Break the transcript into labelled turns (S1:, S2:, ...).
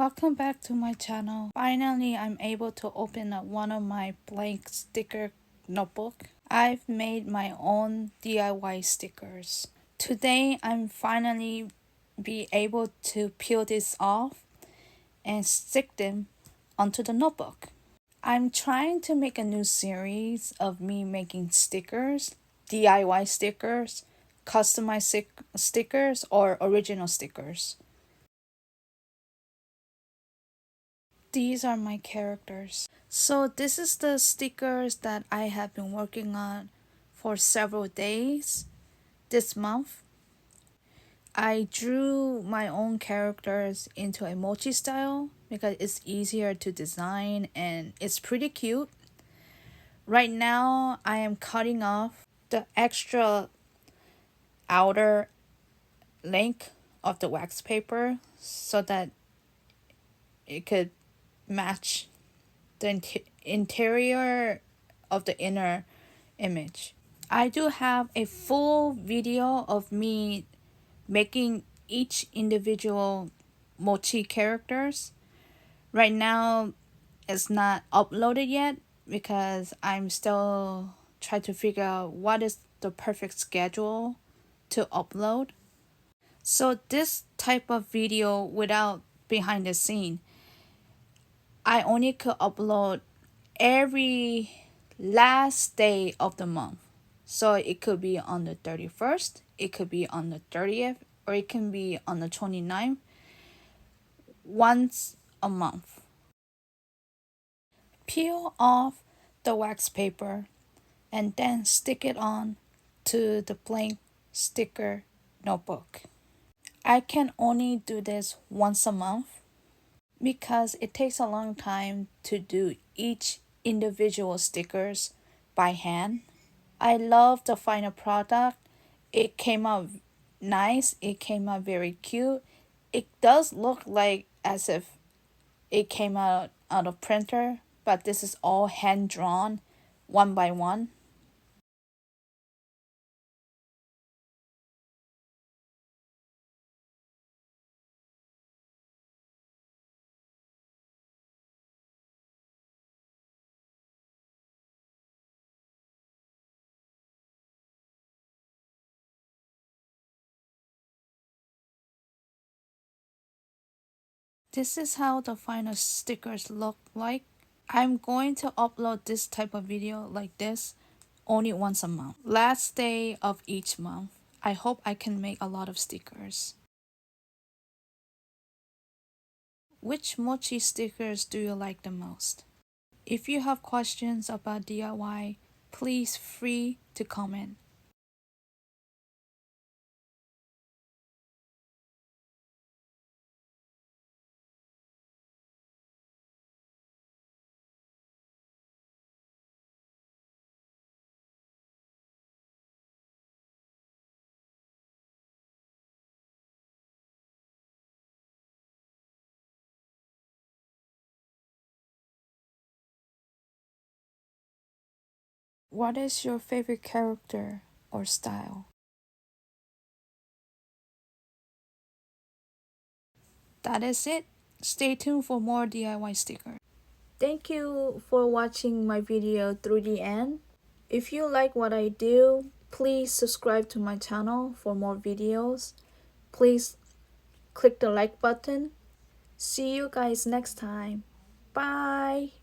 S1: Welcome back to my channel. Finally, I'm able to open up one of my blank sticker notebook. I've made my own DIY stickers. Today, I'm finally be able to peel this off and stick them onto the notebook. I'm trying to make a new series of me making stickers, DIY stickers, customized stickers, or original stickers. These are my characters. So this is the stickers that I have been working on for several days this month. I drew my own characters into a Mochi style because it's easier to design and it's pretty cute. Right now I am cutting off the extra outer length of the wax paper so that it could match the interior of the inner image. I do have a full video of me making each individual Mochi characters. Right now it's not uploaded yet because I'm still trying to figure out what is the perfect schedule to upload. So this type of video without behind the scene, I only could upload every last day of the month. So it could be on the 31st, it could be on the 30th, or it can be on the 29th, once a month. Peel off the wax paper and then stick it on to the blank sticker notebook. I can only do this once a month because it takes a long time to do each individual stickers by hand. I love the final product. It came out nice. It came out very cute. It does look like as if it came out of printer, but this is all hand drawn one by one. This is how the final stickers look like. I'm going to upload this type of video like this only once a month. Last day of each month. I hope I can make a lot of stickers. Which Mochi stickers do you like the most? If you have questions about DIY, please free to comment. What is your favorite character or style? That is it. Stay tuned for more DIY stickers. Thank you for watching my video through the end. If you like what I do, please subscribe to my channel for more videos. Please click the like button. See you guys next time. Bye.